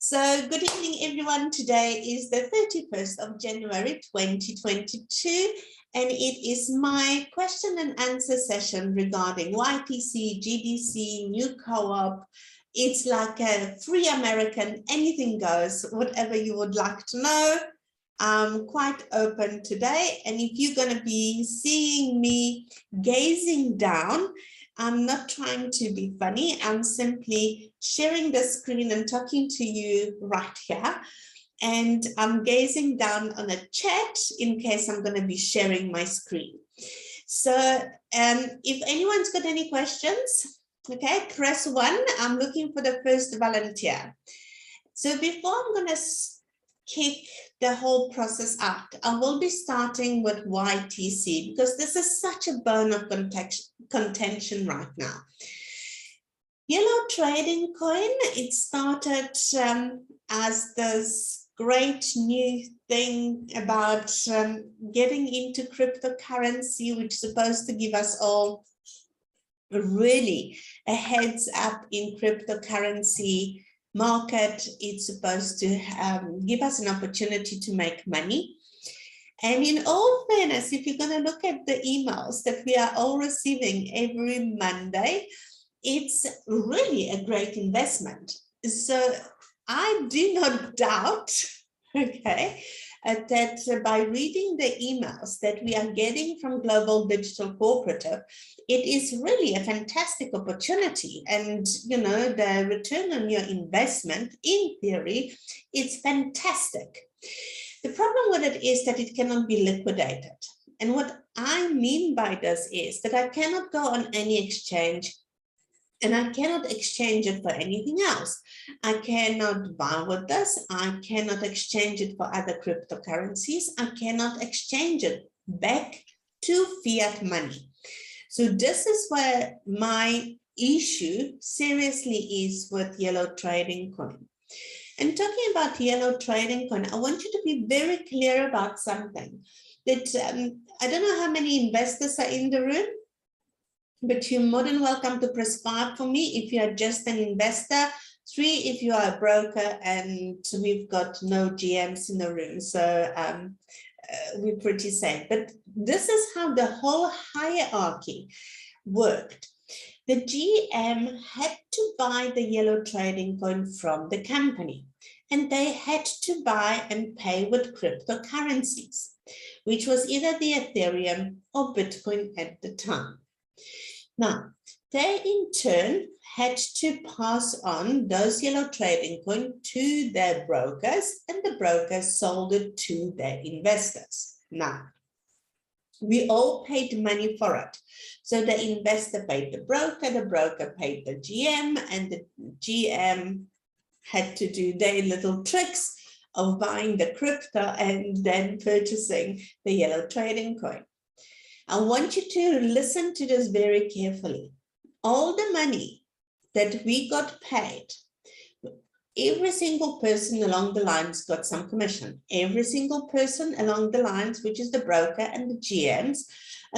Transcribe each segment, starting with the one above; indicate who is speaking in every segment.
Speaker 1: So good evening, everyone. Today is the 31st of January 2022, and it is my question and answer session regarding YTC, GDC, new co-op. It's like a free American, anything goes, whatever you would like to know. I'm quite open today, and if you're going to be seeing me gazing down, I'm not trying to be funny. I'm simply sharing the screen and talking to you right here. And I'm gazing down on a chat in case I'm going to be sharing my screen. So if anyone's got any questions, okay, press 1. I'm looking for the first volunteer. So before I'm going to kick the whole process out, I will be starting with YTC because this is such a bone of contention right now. Yellow trading coin, it started as this great new thing about getting into cryptocurrency, which is supposed to give us all really a heads up in cryptocurrency market. It's supposed to give us an opportunity to make money. And in all fairness, if you're going to look at the emails that we are all receiving every Monday, it's really a great investment. So I do not doubt, okay, that by reading the emails that we are getting from Global Digital Cooperative, it is really a fantastic opportunity. And, you know, the return on your investment, in theory, it's fantastic. The problem with it is that it cannot be liquidated. And what I mean by this is that I cannot go on any exchange and I cannot exchange it for anything else. I cannot buy with this. I cannot exchange it for other cryptocurrencies. I cannot exchange it back to fiat money. So this is where my issue seriously is with yellow trading coin. And talking about yellow trading coin, I want you to be very clear about something. That I don't know how many investors are in the room, but you're more than welcome to press 5 for me if you are just an investor, 3 if you are a broker, and we've got no GMs in the room. So we're pretty safe. But this is how the whole hierarchy worked. The GM had to buy the yellow trading coin from the company, and they had to buy and pay with cryptocurrencies, which was either the Ethereum or Bitcoin at the time. Now, they in turn had to pass on those yellow trading coin to their brokers, and the brokers sold it to their investors. Now, we all paid money for it. So the investor paid the broker paid the GM, and the GM had to do their little tricks of buying the crypto and then purchasing the yellow trading coin. I want you to listen to this very carefully. All the money that we got paid, every single person along the lines got some commission. Every single person along the lines, which is the broker and the GMs,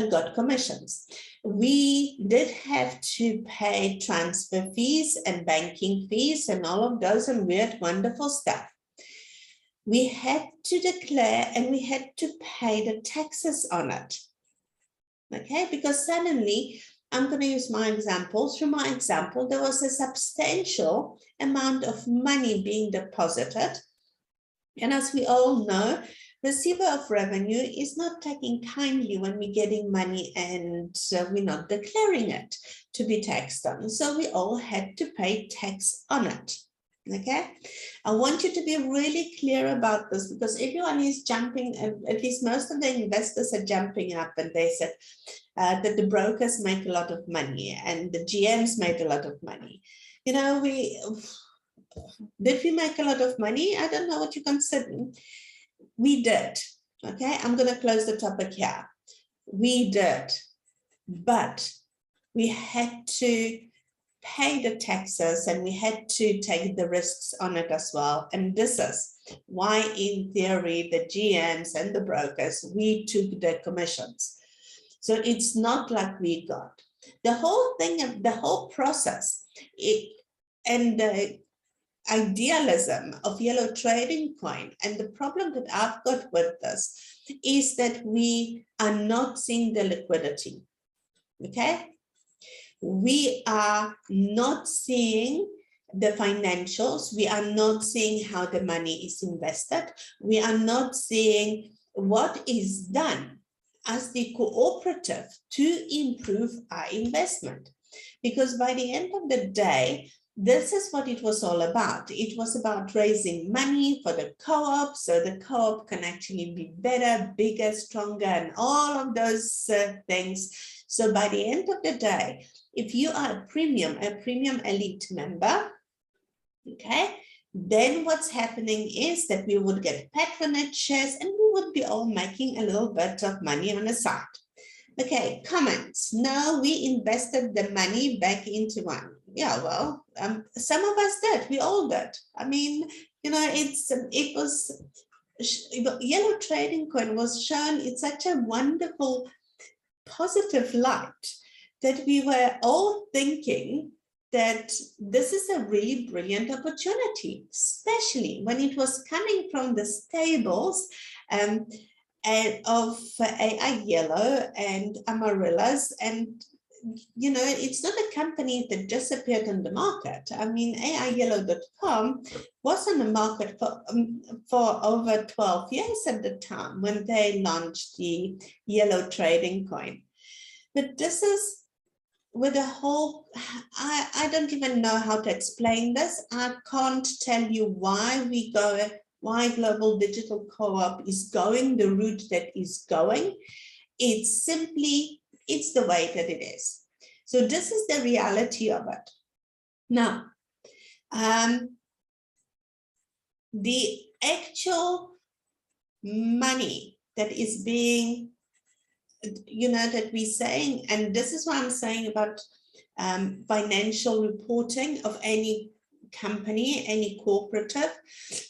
Speaker 1: got commissions. We did have to pay transfer fees and banking fees and all of those and weird, wonderful stuff. We had to declare and we had to pay the taxes on it. Okay, because suddenly, I'm going to use my example. Through my example, there was a substantial amount of money being deposited. And as we all know, receiver of revenue is not taking kindly when we're getting money and we're not declaring it to be taxed on. So we all had to pay tax on it. Okay, I want you to be really clear about this because everyone is jumping, at least most of the investors are jumping up, and they said that the brokers make a lot of money and the GMs made a lot of money. You know, did we make a lot of money? I don't know what you're considering. We did. Okay, I'm going to close the topic here. We did, but we had to pay the taxes and we had to take the risks on it as well. And this is why, in theory, the GMs and the brokers, we took the commissions. So it's not like we got. The whole thing, the whole process, idealism of yellow trading coin. And the problem that I've got with this is that we are not seeing the liquidity, okay? We are not seeing the financials. We are not seeing how the money is invested. We are not seeing what is done as the cooperative to improve our investment. Because by the end of the day, this is what it was all about. It was about raising money for the co-op, so the co-op can actually be better, bigger, stronger, and all of those things. So by the end of the day, if you are a premium elite member, okay, then what's happening is that we would get patronage shares and we would be all making a little bit of money on the side. Okay, comments. No, we invested the money back into one. Yeah, well, some of us did. We all did. I mean, you know, it was yellow trading coin was shown in such a wonderful, positive light that we were all thinking that this is a really brilliant opportunity, especially when it was coming from the stables and of AI Yellow and Amarillas. And, you know, it's not a company that disappeared on the market. I mean, AIYellow.com was on the market for over 12 years at the time when they launched the yellow trading coin. But this is with a whole, I don't even know how to explain this. I can't tell you why Global Digital Co-op is going the route that is going. It's simply, it's the way that it is. So this is the reality of it. Now, the actual money that is being, you know, that we're saying, and this is what I'm saying about financial reporting of any company, any cooperative,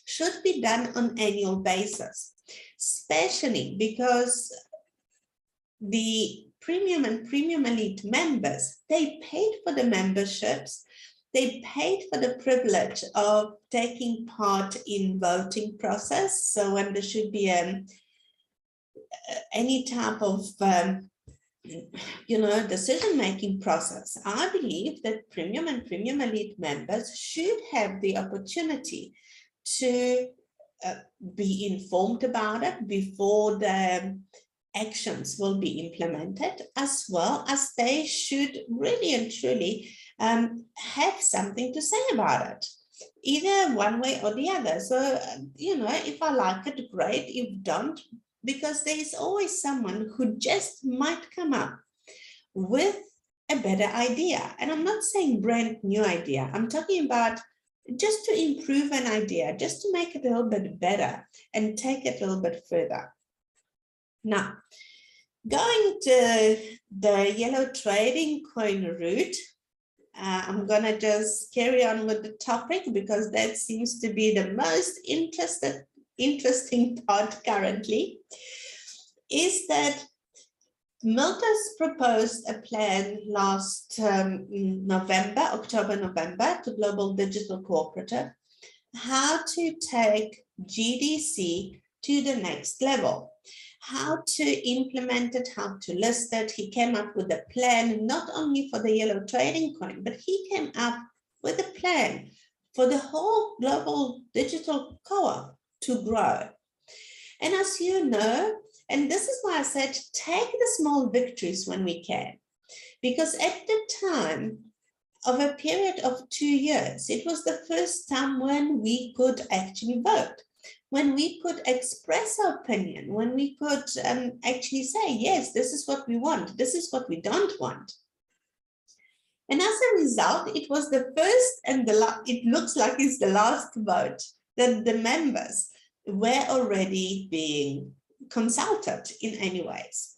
Speaker 1: should be done on annual basis, especially because the premium and premium elite members, they paid for the memberships, they paid for the privilege of taking part in voting process. So when there should be any type of you know, decision-making process, I believe that premium and premium elite members should have the opportunity to be informed about it before the actions will be implemented, as well as they should really and truly have something to say about it, either one way or the other. So, you know, if I like it, great. If don't, because there is always someone who just might come up with a better idea. And I'm not saying brand new idea. I'm talking about just to improve an idea, just to make it a little bit better and take it a little bit further. Now, going to the yellow trading coin route, I'm going to just carry on with the topic because that seems to be the most interesting part currently, is that Miltos proposed a plan last October-November to Global Digital Cooperative, how to take GDC to the next level, how to implement it, how to list it. He came up with a plan, not only for the yellow trading coin, but he came up with a plan for the whole Global Digital Co-op to grow. And as you know, and this is why I said, take the small victories when we can, because at the time of a period of 2 years, it was the first time when we could actually vote, when we could express our opinion, when we could actually say, yes, this is what we want, this is what we don't want. And as a result, it was the first and it looks like it's the last vote that the members were already being consulted in any ways.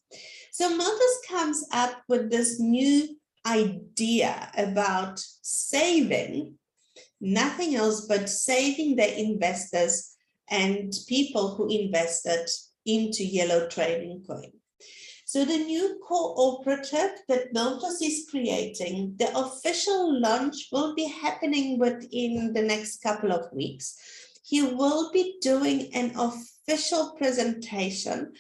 Speaker 1: So Miltos comes up with this new idea about saving, nothing else but saving the investors and people who invested into yellow trading coin. So the new cooperative that Miltos is creating, the official launch will be happening within the next couple of weeks. He will be doing an official presentation,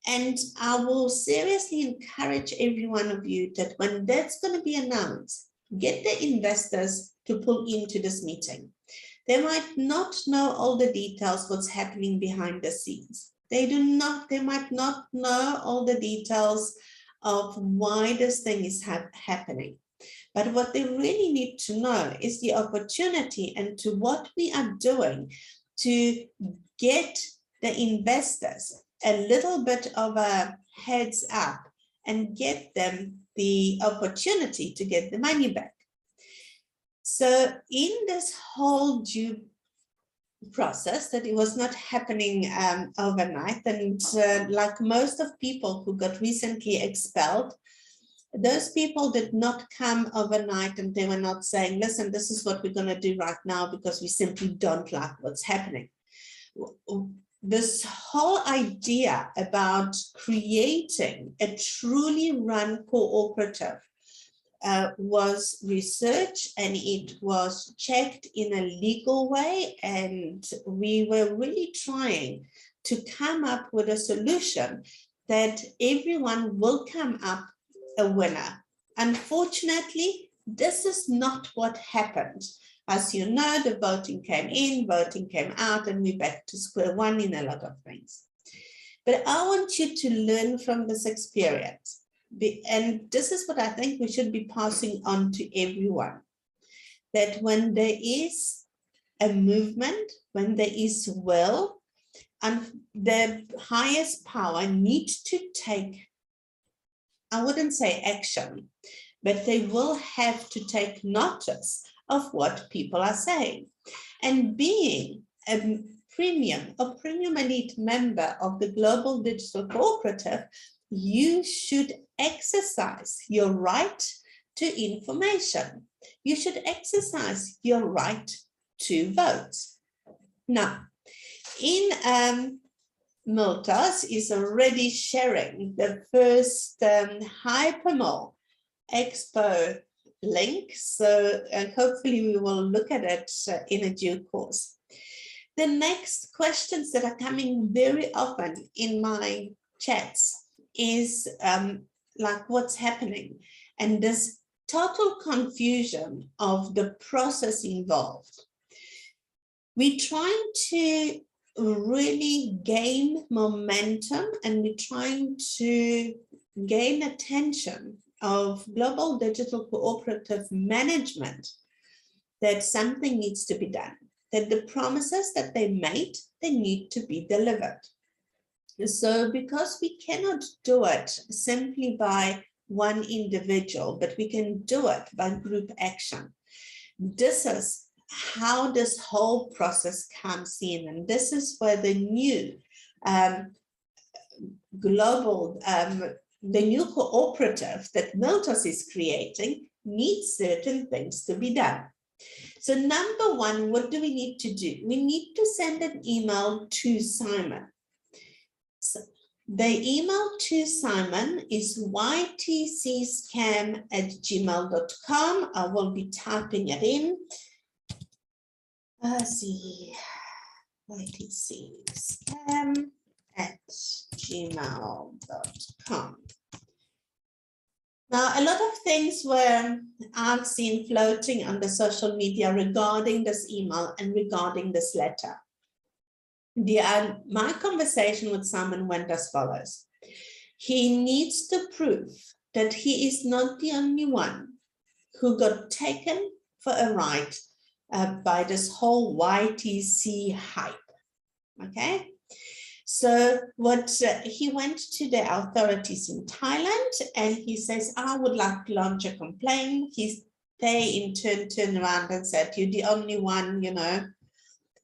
Speaker 1: and I will seriously encourage every one of you that when that's going to be announced, get the investors to pull into this meeting. They might not know all the details, what's happening behind the scenes. They might not know all the details of why this thing is happening. But what they really need to know is the opportunity and to what we are doing to get the investors a little bit of a heads up and get them the opportunity to get the money back. So in this whole due process, that it was not happening overnight, and like most of people who got recently expelled, those people did not come overnight, and they were not saying, listen, this is what we're going to do right now because we simply don't like what's happening. This whole idea about creating a truly run cooperative was researched, and it was checked in a legal way, and we were really trying to come up with a solution that everyone will come up a winner. Unfortunately, this is not what happened. As you know, the voting came in, voting came out, and we're back to square one in a lot of things. But I want you to learn from this experience. And this is what I think we should be passing on to everyone, that when there is a movement, when there is will, and the highest power needs to take, I wouldn't say action, but they will have to take notice of what people are saying. And being a premium elite member of the Global Digital Cooperative, you should exercise your right to information. You should exercise your right to vote. Now, in Miltos is already sharing the first Hypermall Expo link, so hopefully we will look at it in a due course. The next questions that are coming very often in my chats is like what's happening, and this total confusion of the process involved. We're trying to really gain momentum, and we're trying to gain attention of Global Digital Cooperative management that something needs to be done, that the promises that they made, they need to be delivered. So because we cannot do it simply by one individual, but we can do it by group action. This is how this whole process comes in, and this is where the new the new cooperative that Miltos is creating needs certain things to be done. So number one, what do we need to do? We need to send an email to Simon. So the email to Simon is ytcscam@gmail.com. I will be typing it in. Let's see, ytcscam@gmail.com. Now, a lot of things were I've seen floating on the social media regarding this email and regarding this letter. My conversation with Simon went as follows. He needs to prove that he is not the only one who got taken for a ride by this whole YTC hype, okay? So he went to the authorities in Thailand, and he says, I would like to launch a complaint. They in turn turned around and said, you're the only one, you know,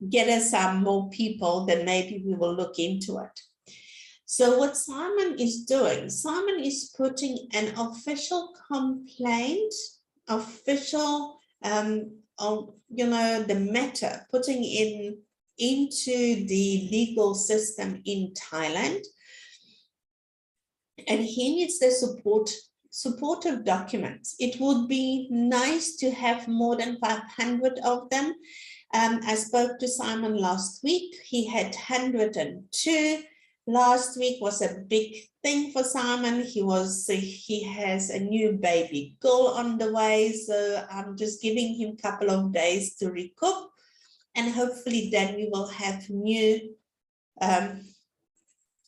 Speaker 1: get us some more people, then maybe we will look into it. So what Simon is doing, Simon is putting an official complaint, official, you know, the matter, putting into the legal system in Thailand. and he needs the supportive documents. It would be nice to have more than 500 of them. I spoke to Simon last week. He had 102. Last week was a big thing for Simon. He has a new baby girl on the way, so I'm just giving him a couple of days to recoup, and hopefully then we will have new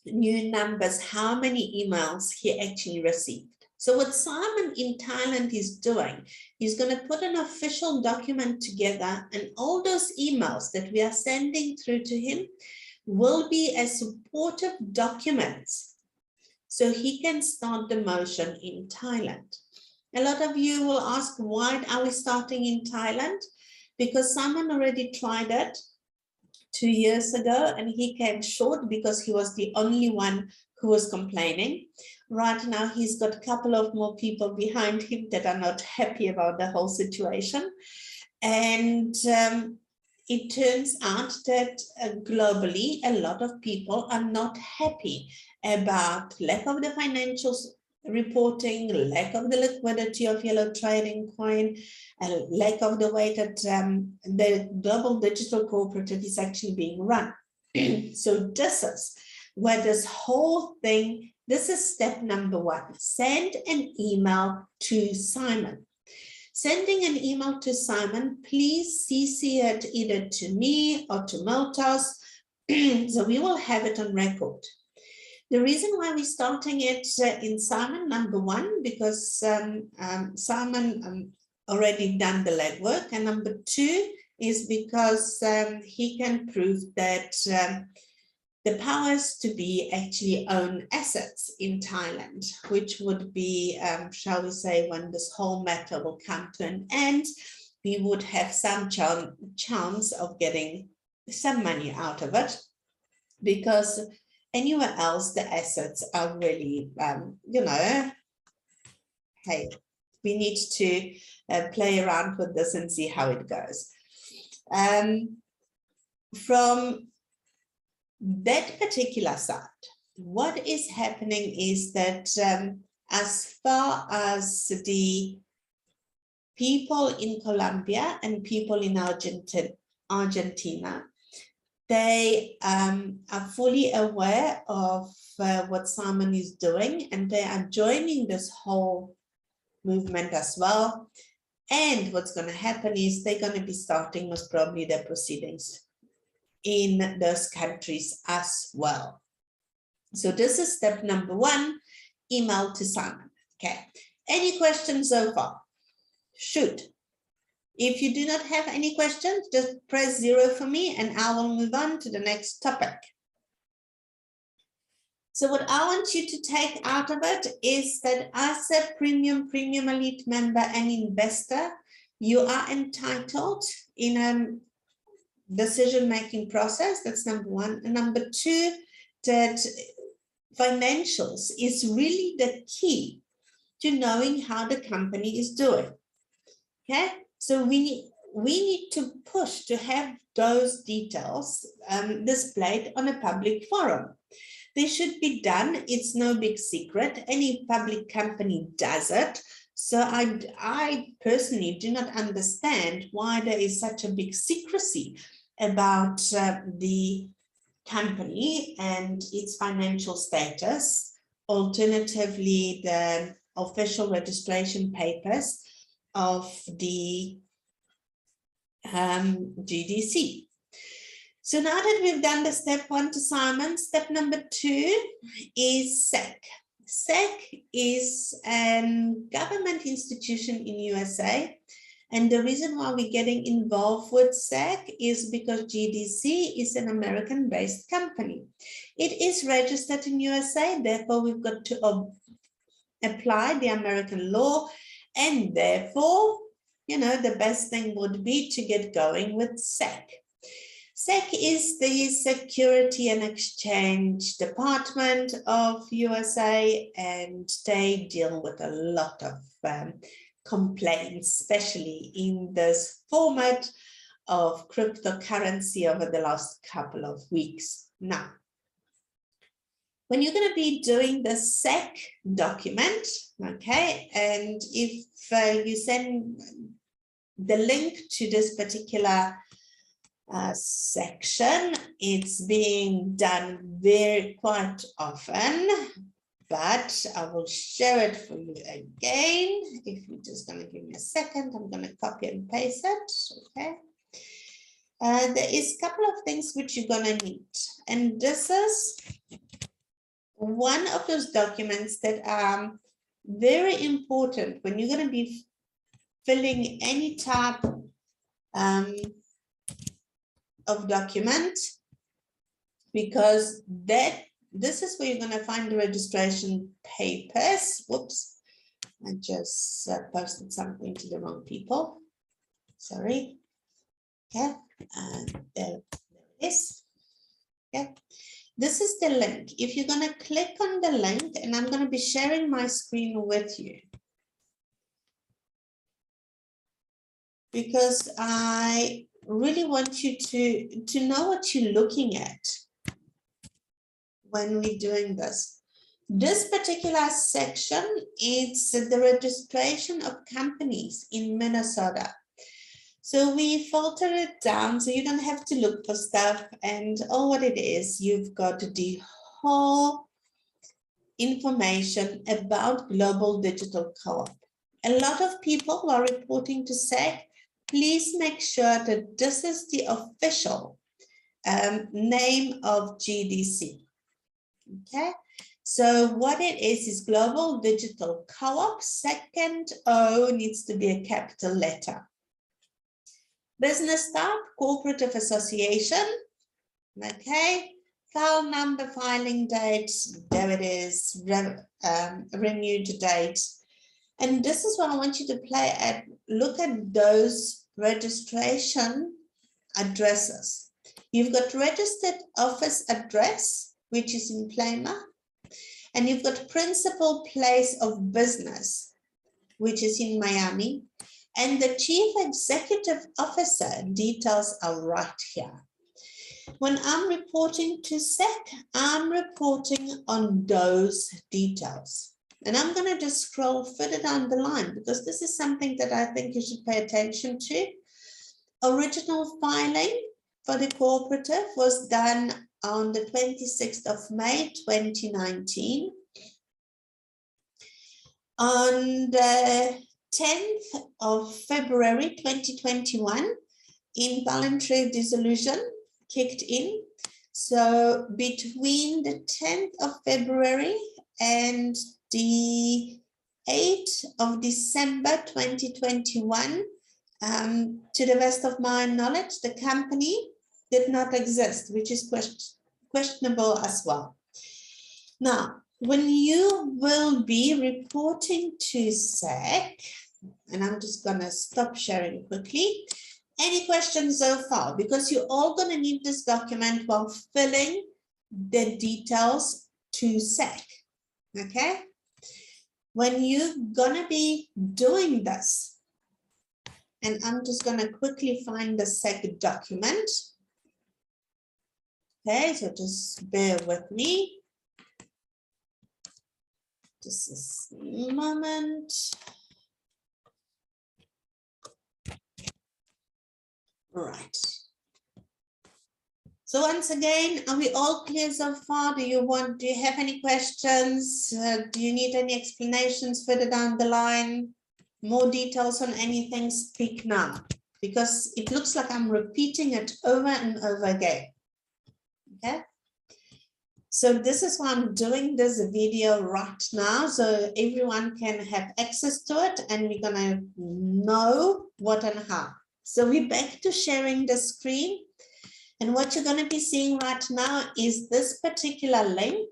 Speaker 1: numbers, how many emails he actually received. So what Simon in Thailand is doing, he's going to put an official document together, and all those emails that we are sending through to him will be as supportive documents so he can start the motion in Thailand. A lot of you will ask, why are we starting in Thailand? Because Simon already tried it 2 years ago and he came short because he was the only one who was complaining. Right now, he's got a couple of more people behind him that are not happy about the whole situation. And it turns out that globally, a lot of people are not happy about lack of the financial reporting, lack of the liquidity of yellow trading coin, and lack of the way that the global digital cooperative is actually being run. So this is where this whole thing, this is step number 1. Send an email to Simon. Sending an email to Simon, please CC it either to me or to Motos, so we will have it on record. The reason why we're starting it in Simon, number 1, because Simon already done the legwork, and number 2 is because he can prove that the powers to be actually own assets in Thailand, which would be, shall we say, when this whole matter will come to an end, we would have some chance of getting some money out of it, because anywhere else the assets are really, you know, hey, we need to play around with this and see how it goes. From that particular side, what is happening is that as far as the people in Colombia and people in Argentina, they are fully aware of what Simon is doing, and they are joining this whole movement as well. And what's going to happen is they're going to be starting most probably their proceedings in those countries as well. So this is step number 1, email to Simon. Okay. Any questions so far? Shoot. If you do not have any questions, just press 0 for me and I will move on to the next topic. So what I want you to take out of it is that as a premium elite member and investor, you are entitled in a decision-making process. That's number 1. And number 2, that financials is really the key to knowing how the company is doing. Okay, so we need to push to have those details displayed on a public forum. They should be done. It's no big secret. Any public company does it. So I personally do not understand why there is such a big secrecy about the company and its financial status. Alternatively, the official registration papers of the GDC. So now that we've done the step 1 to Simon, step number 2 is SEC. SEC is a government institution in USA. And the reason why we're getting involved with SEC is because GDC is an American-based company. It is registered in USA, therefore we've got to apply the American law, and therefore, you know, the best thing would be to get going with SEC. SEC is the Security and Exchange Department of USA, and they deal with a lot of complaints, especially in this format of cryptocurrency over the last couple of weeks. Now, When you're going to be doing the SEC document, okay, and if you send the link to this particular section, it's being done very quite often, but I will share it for you again. If you're just going to give me a second, I'm going to copy and paste it, okay. There is a couple of things which you're going to need, and this is one of those documents that are very important when you're going to be filling any type of document, because this is where you're going to find the registration papers. Whoops, I just posted something to the wrong people. Sorry. Okay, and there it is. Okay, this is the link. If you're going to click on the link, and I'm going to be sharing my screen with you, because I really want you to know what you're looking at when we're doing this. This particular section, it's the registration of companies in Minnesota. So we filter it down, so you don't have to look for stuff, and all what it is, you've got the whole information about Global Digital Co-op. A lot of people are reporting to SEC. Please make sure that this is the official name of GDC. Okay, so what it is Global Digital Co-op. Second O needs to be a capital letter. Business type, cooperative association. Okay, file number, filing date, there it is, renewed date. And this is what I want you to play at. Look at those registration addresses. You've got registered office address, which is in Plymouth, and you've got principal place of business, which is in Miami, and the chief executive officer details are right here. When I'm reporting to SEC, I'm reporting on those details. And I'm going to just scroll further down the line, because this is something that I think you should pay attention to. Original filing for the cooperative was done on the 26th of May, 2019. On the 10th of February, 2021, involuntary dissolution kicked in. So between the 10th of February and the 8th of December 2021, to the best of my knowledge, the company did not exist, which is questionable as well. Now, when you will be reporting to SEC, and I'm just going to stop sharing quickly. Any questions so far? Because you're all going to need this document while filling the details to SEC, okay? When you're going to be doing this, and I'm just going to quickly find the SEC document. Okay, so just bear with me. Just a moment. Right. So once again, are we all clear so far? Do you have any questions? Do you need any explanations further down the line? More details on anything, speak now, because it looks like I'm repeating it over and over again. Okay. So this is why I'm doing this video right now, so everyone can have access to it and we're gonna know what and how. So we're back to sharing the screen. And what you're going to be seeing right now is this particular link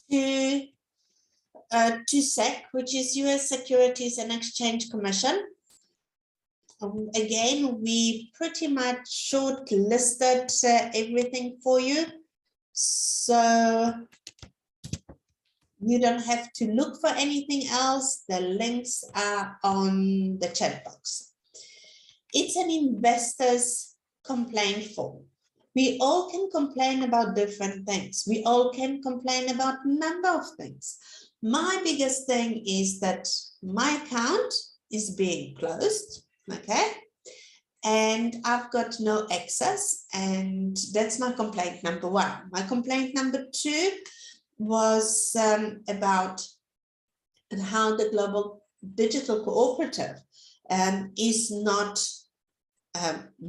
Speaker 1: to SEC, which is US Securities and Exchange Commission. Again, we pretty much short listed everything for you, so you don't have to look for anything else. The links are on the chat box. It's an investor's complaint form. We all can complain about different things. We all can complain about a number of things. My biggest thing is that my account is being closed, okay? And I've got no access, and that's my complaint number one. My complaint number two was about how the Global Digital Cooperative is not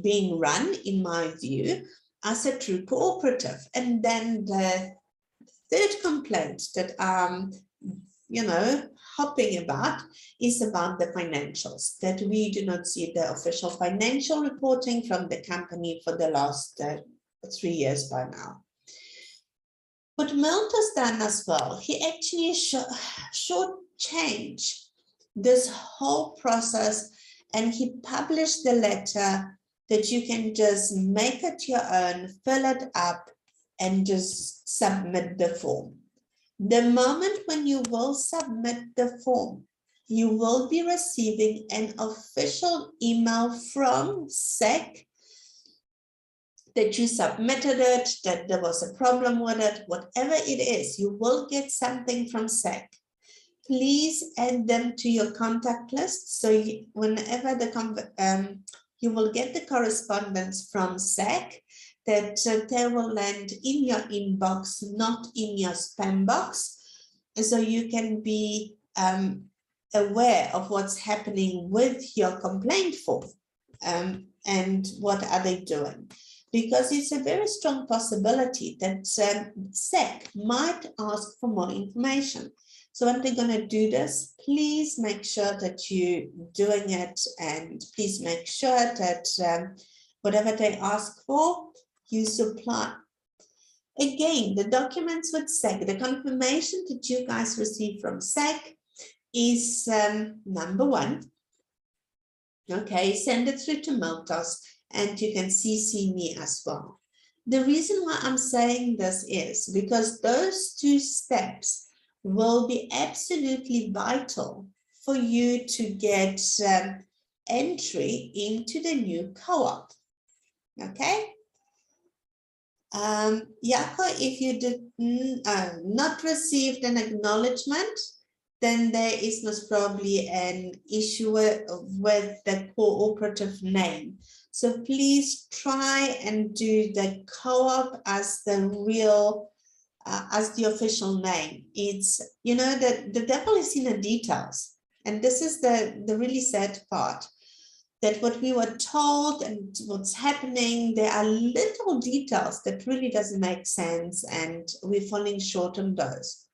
Speaker 1: being run, in my view, as a true cooperative. And then the third complaint that hopping about is about the financials, that we do not see the official financial reporting from the company for the last 3 years by now. What Milt has done as well, he actually shortchanged this whole process, and he published the letter that you can just make it your own, fill it up, and just submit the form. The moment when you will submit the form, you will be receiving an official email from SEC that you submitted it, that there was a problem with it, whatever it is, you will get something from SEC. Please add them to your contact list. So whenever you will get the correspondence from SEC, that they will land in your inbox, not in your spam box. And so you can be aware of what's happening with your complaint form and what are they doing. Because it's a very strong possibility that SEC might ask for more information. So when they're going to do this, please make sure that you're doing it, and please make sure that whatever they ask for, you supply. Again, the documents with SEC, the confirmation that you guys receive from SEC is number one. Okay, send it through to Miltos, and you can CC me as well. The reason why I'm saying this is because those two steps will be absolutely vital for you to get entry into the new co-op. Okay? Yako, if you did not received an acknowledgement, then there is most probably an issue with the cooperative name. So please try and do the co-op as the real, as the official name. It's, you know, the devil is in the details. And this is the really sad part, that what we were told and what's happening, there are little details that really doesn't make sense, and we're falling short on those.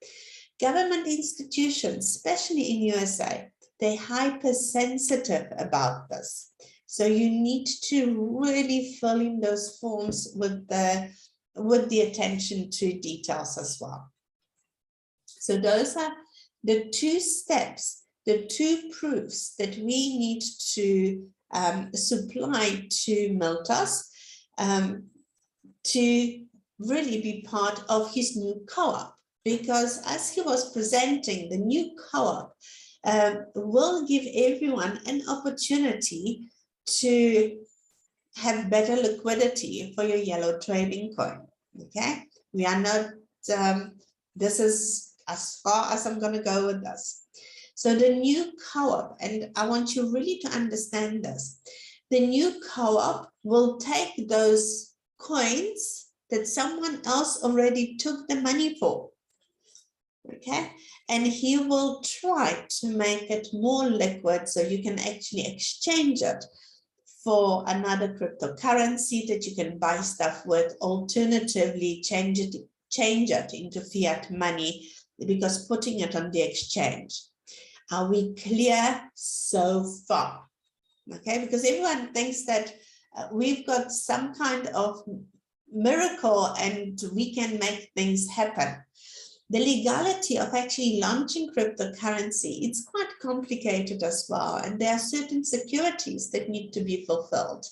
Speaker 1: Government institutions, especially in USA, they're hypersensitive about this. So you need to really fill in those forms with the attention to details as well. So those are the two steps, the two proofs that we need to supply to Miltos to really be part of his new co-op. Because as he was presenting, the new co-op will give everyone an opportunity to have better liquidity for your yellow trading coin. Okay, we are not, this is as far as I'm going to go with this. So the new co-op, and I want you really to understand this, the new co-op will take those coins that someone else already took the money for. Okay, and he will try to make it more liquid so you can actually exchange it for another cryptocurrency that you can buy stuff with. Alternatively, change it into fiat money, because putting it on the exchange. Are we clear so far? Okay, because everyone thinks that we've got some kind of miracle and we can make things happen. The legality of actually launching cryptocurrency, it's quite complicated as well. And there are certain securities that need to be fulfilled.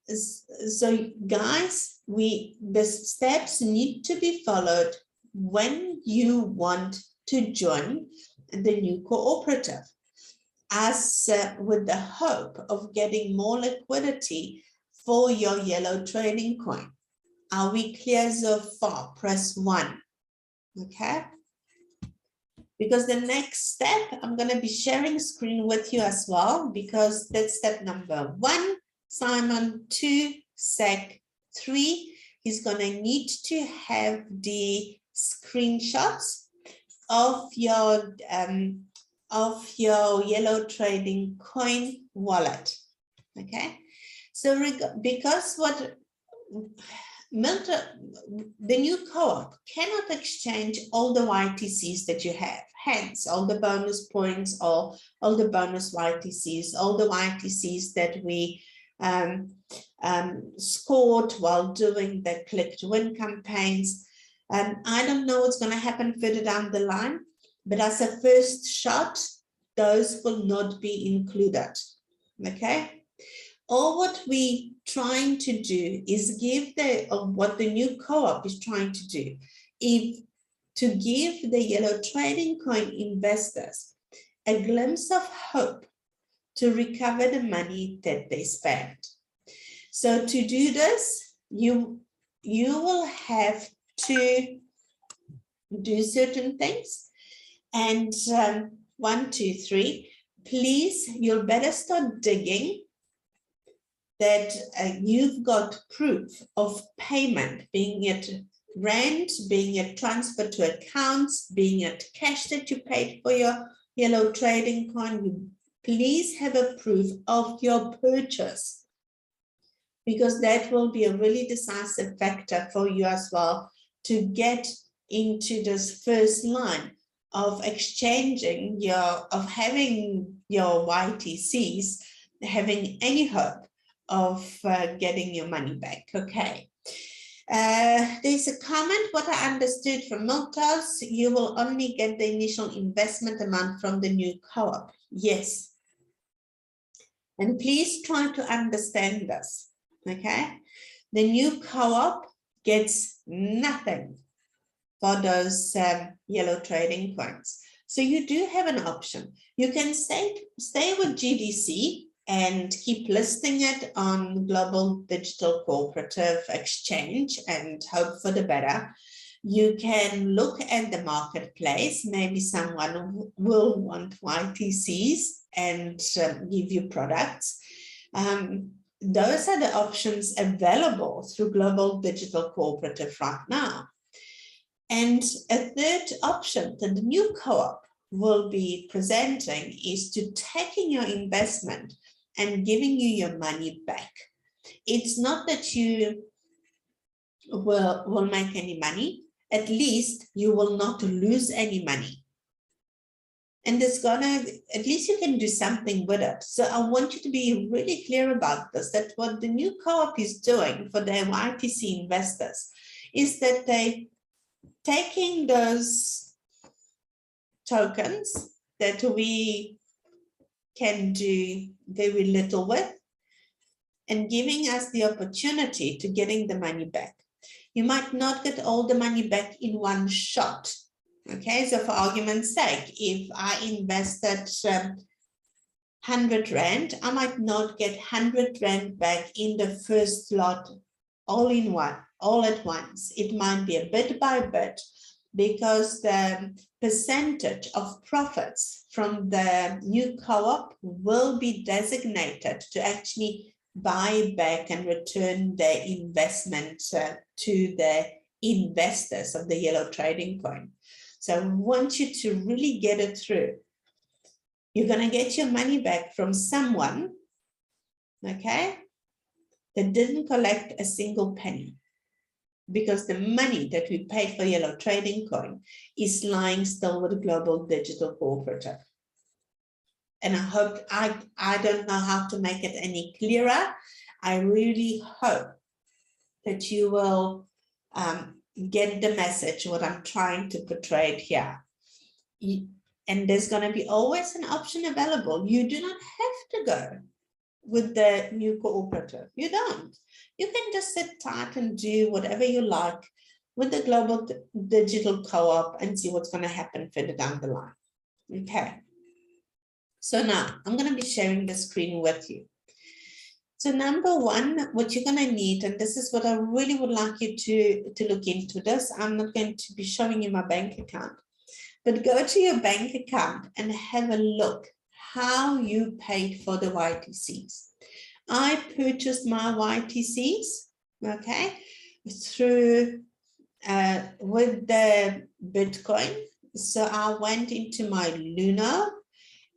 Speaker 1: So guys, the steps need to be followed when you want to join the new cooperative, as with the hope of getting more liquidity for your yellow trading coin. Are we clear so far? Press 1. Okay. Because the next step, I'm going to be sharing screen with you as well, because that's step number 1. Simon, 2, sec 3. He's going to need to have the screenshots of your yellow trading coin wallet. Okay. So because what Milton, the new co-op cannot exchange all the YTCs that you have, hence all the bonus points, all the bonus YTCs, all the YTCs that we scored while doing the click to win campaigns. I don't know what's going to happen further down the line, but as a first shot, those will not be included. Okay. All what we trying to do is give what the new co-op is trying to do, to give the yellow trading coin investors a glimpse of hope to recover the money that they spent. So to do this, you will have to do certain things. And 1, 2, 3, please, you'll better start digging that you've got proof of payment, being it rent, being it transfer to accounts, being it cash that you paid for your yellow trading coin. Please have a proof of your purchase, because that will be a really decisive factor for you as well to get into this first line of exchanging having your YTCs, having any hope of getting your money back. Okay. There's a comment. What I understood from Miltos, you will only get the initial investment amount from the new co-op. Yes. And please try to understand this. Okay. The new co-op gets nothing for those yellow trading coins. So you do have an option. You can stay with GDC and keep listing it on Global Digital Cooperative Exchange and hope for the better. You can look at the marketplace. Maybe someone will want YTCs and give you products. Those are the options available through Global Digital Cooperative right now. And a third option that the new co-op will be presenting is to taking your investment and giving you your money back. It's not that you will make any money, at least you will not lose any money. And it's at least you can do something with it. So I want you to be really clear about this, that what the new co-op is doing for their YTC investors is that they taking those tokens that we can do very little with and giving us the opportunity to getting the money back. You might not get all the money back in one shot. Okay, so for argument's sake, if I invested 100 Rand, I might not get 100 Rand back in the first lot all at once. It might be a bit by bit, because the percentage of profits from the new co-op will be designated to actually buy back and return the investment to the investors of the yellow trading coin. So I want you to really get it through. You're going to get your money back from someone, okay, that didn't collect a single penny, because the money that we paid for yellow trading coin is lying still with Global Digital Cooperative. And I hope, I don't know how to make it any clearer. I really hope that you will get the message, what I'm trying to portray here. And there's going to be always an option available. You do not have to go with the new cooperative. You don't. You can just sit tight and do whatever you like with the Global Digital Co-op and see what's going to happen further down the line. Okay. So now I'm going to be sharing the screen with you. So number one, what you're going to need, and this is what I really would like you to look into this. I'm not going to be showing you my bank account, but go to your bank account and have a look how you paid for the YTCs. I purchased my YTCs, okay, through with the Bitcoin. So I went into my Luno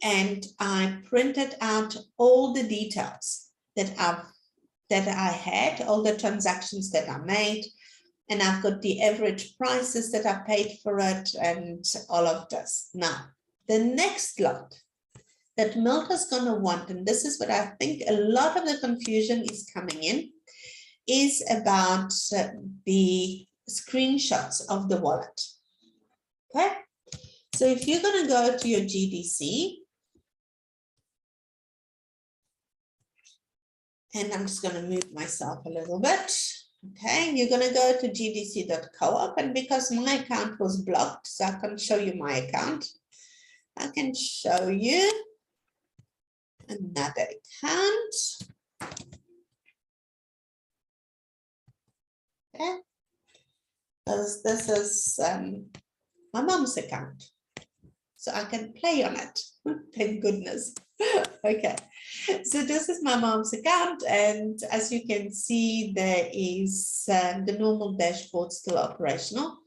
Speaker 1: and I printed out all the details that I had, all the transactions that I made, and I've got the average prices that I paid for it and all of this. Now, the next lot that Milka's going to want, and this is what I think a lot of the confusion is coming in, is about the screenshots of the wallet. Okay, so if you're going to go to your GDC, and I'm just going to move myself a little bit. Okay, you're going to go to gdc.coop, and because my account was blocked, so I can show you my account, I can show you another account. Okay, because this is my mom's account, so I can play on it. Thank goodness. Okay, so this is my mom's account, and as you can see, there is the normal dashboard still operational.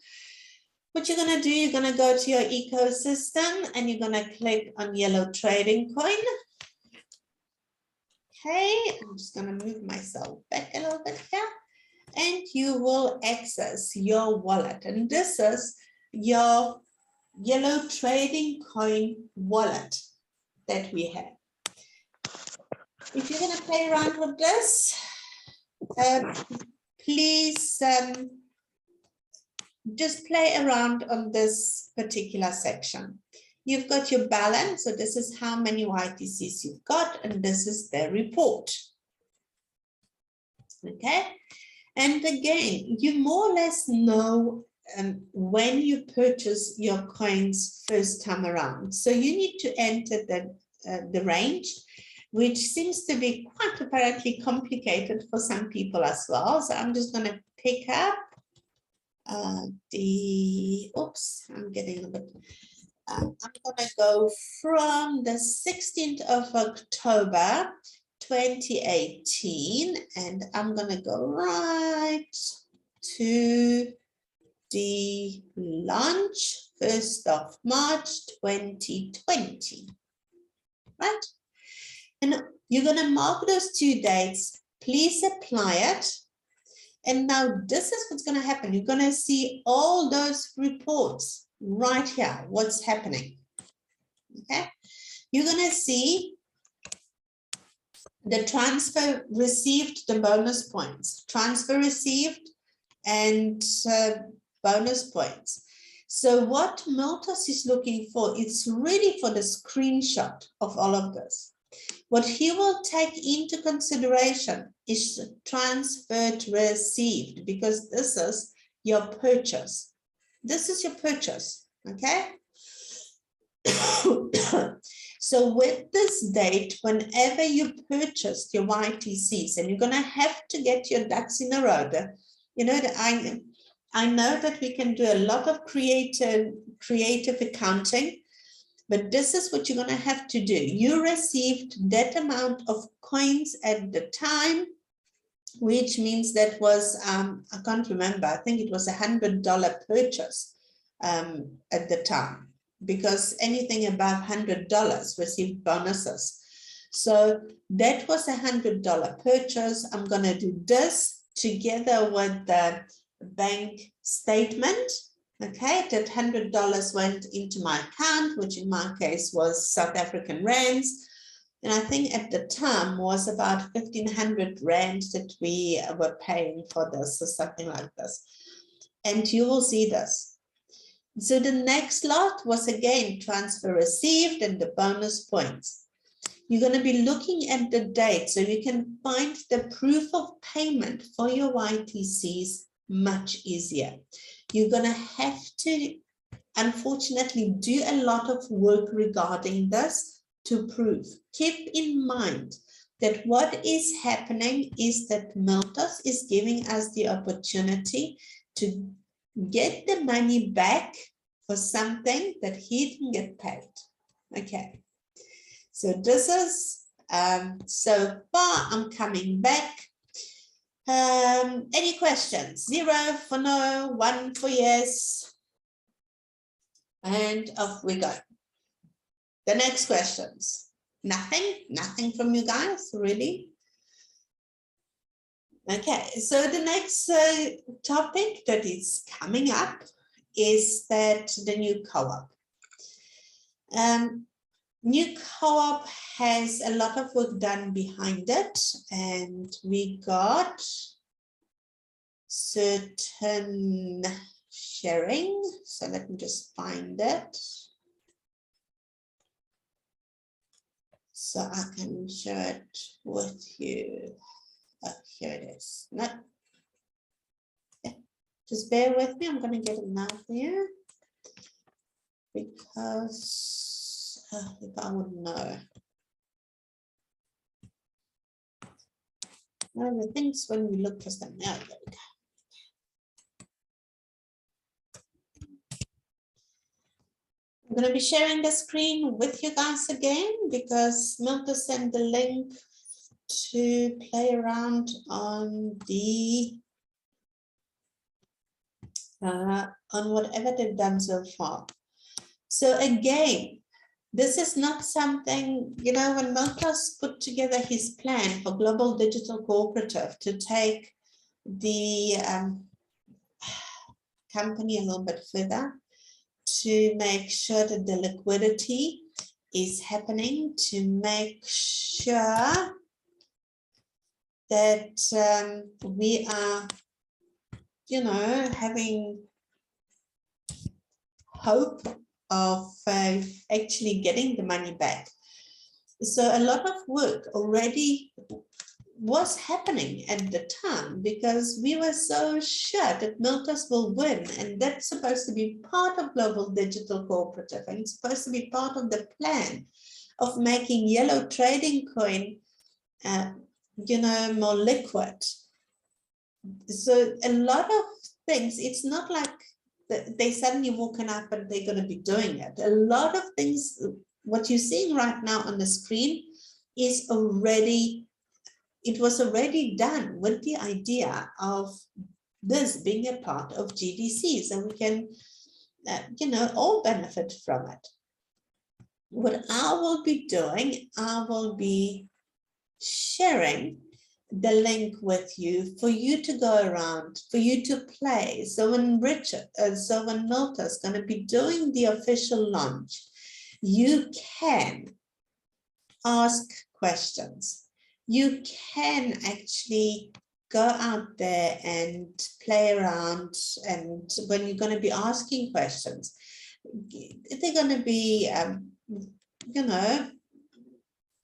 Speaker 1: What you're going to do, you're going to go to your ecosystem and you're going to click on yellow trading coin. Okay, I'm just going to move myself back a little bit here, and you will access your wallet, and this is your yellow trading coin wallet that we have. If you're going to play around with this, please just play around on this particular section. You've got your balance, so this is how many YTCs you've got, and this is the report. Okay, and again, you more or less know when you purchase your coins first time around. So you need to enter the range, which seems to be quite apparently complicated for some people as well. So I'm just going to pick up oops, I'm getting a bit, I'm going to go from the 16th of October 2018, and I'm going to go right to the launch 1st of March 2020, right? And you're going to mark those 2 dates. Please apply it. And now this is what's going to happen. You're going to see all those reports right here, what's happening. Okay. You're going to see the transfer received, the bonus points, transfer received, and bonus points. So what Miltos is looking for, it's really for the screenshot of all of this. What he will take into consideration is transferred received, because this is your purchase. This is your purchase, okay? So with this date, whenever you purchased your YTCs, and you're going to have to get your ducks in a row. You know, I know that we can do a lot of creative accounting, but this is what you're going to have to do. You received that amount of coins at the time, which means that was, I can't remember, I think it was $100 purchase at the time, because anything above $100 received bonuses. So that was $100 purchase. I'm going to do this together with the bank statement. Okay, that $100 went into my account, which in my case was South African rands. And I think at the time was about 1,500 rand that we were paying for this or something like this. And you will see this. So the next lot was again transfer received and the bonus points. You're going to be looking at the date so you can find the proof of payment for your YTCs much easier. You're going to have to, unfortunately, do a lot of work regarding this to prove. Keep in mind that what is happening is that Miltos is giving us the opportunity to get the money back for something that he didn't get paid. Okay, so this is, so far I'm coming back. Any questions? 0 for no, 1 for yes. And off we go. The next questions. Nothing from you guys, really? Okay, so the next topic that is coming up is that the new co-op. New co-op has a lot of work done behind it, and we got certain sharing. So let me just find it, so I can share it with you. Oh, here it is. No. Yeah. Just bear with me. I'm going to get it now for you, because if I would know. One of the things when we look for them now, there we go. I'm going to be sharing the screen with you guys again, because Milton sent the link to play around on the on whatever they've done so far. So again, this is not something, you know, when Miltos put together his plan for Global Digital Cooperative to take the company a little bit further, to make sure that the liquidity is happening, to make sure that we are, you know, having hope of actually getting the money back. So a lot of work already was happening at the time, because we were so sure that Miltos will win, and that's supposed to be part of Global Digital Cooperative, and it's supposed to be part of the plan of making yellow trading coin you know, more liquid. So a lot of things, it's not like they suddenly woken up and they're going to be doing it. A lot of things, what you're seeing right now on the screen is already, it was already done with the idea of this being a part of GDC, so we can, you know, all benefit from it. What I will be doing, I will be sharing the link with you for you to go around, for you to play. So when Milton is going to be doing the official launch, you can ask questions. You can actually go out there and play around, and when you're going to be asking questions, they're going to be, you know,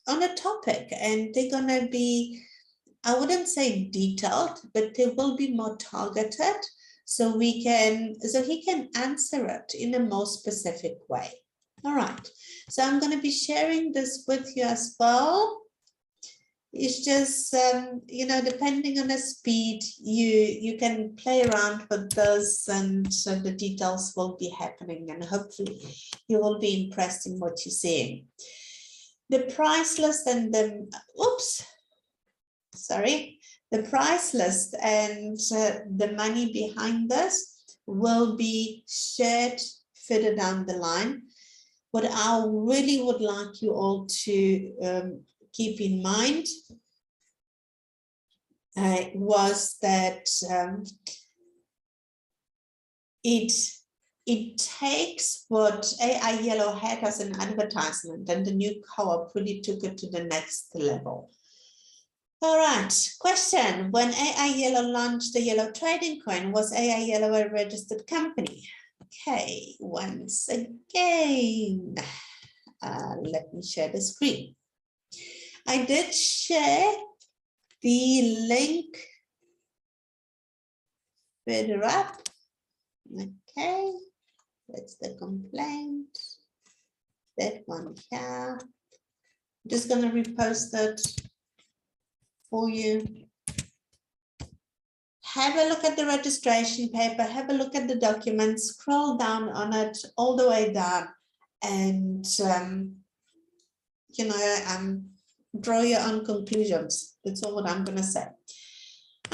Speaker 1: on a topic, and they're going to be, I wouldn't say detailed, but they will be more targeted, so he can answer it in a more specific way. All right, so I'm going to be sharing this with you as well. It's just, you know, depending on the speed, you can play around with this, and so the details will be happening, and hopefully you will be impressed in what you're seeing. The price list and the, the price list and the money behind this will be shared further down the line. What I really would like you all to keep in mind was that it takes what AI Yellow had as an advertisement, and the new co-op really took it to the next level. All right, question. When AI Yellow launched the yellow trading coin, was AI Yellow a registered company? Okay, once again, let me share the screen. I did share the link further up. Okay, that's the complaint. That one here. I'm just going to repost it for you. Have a look at the registration paper, have a look at the documents, scroll down on it all the way down, and you know, draw your own conclusions. That's all what I'm going to say.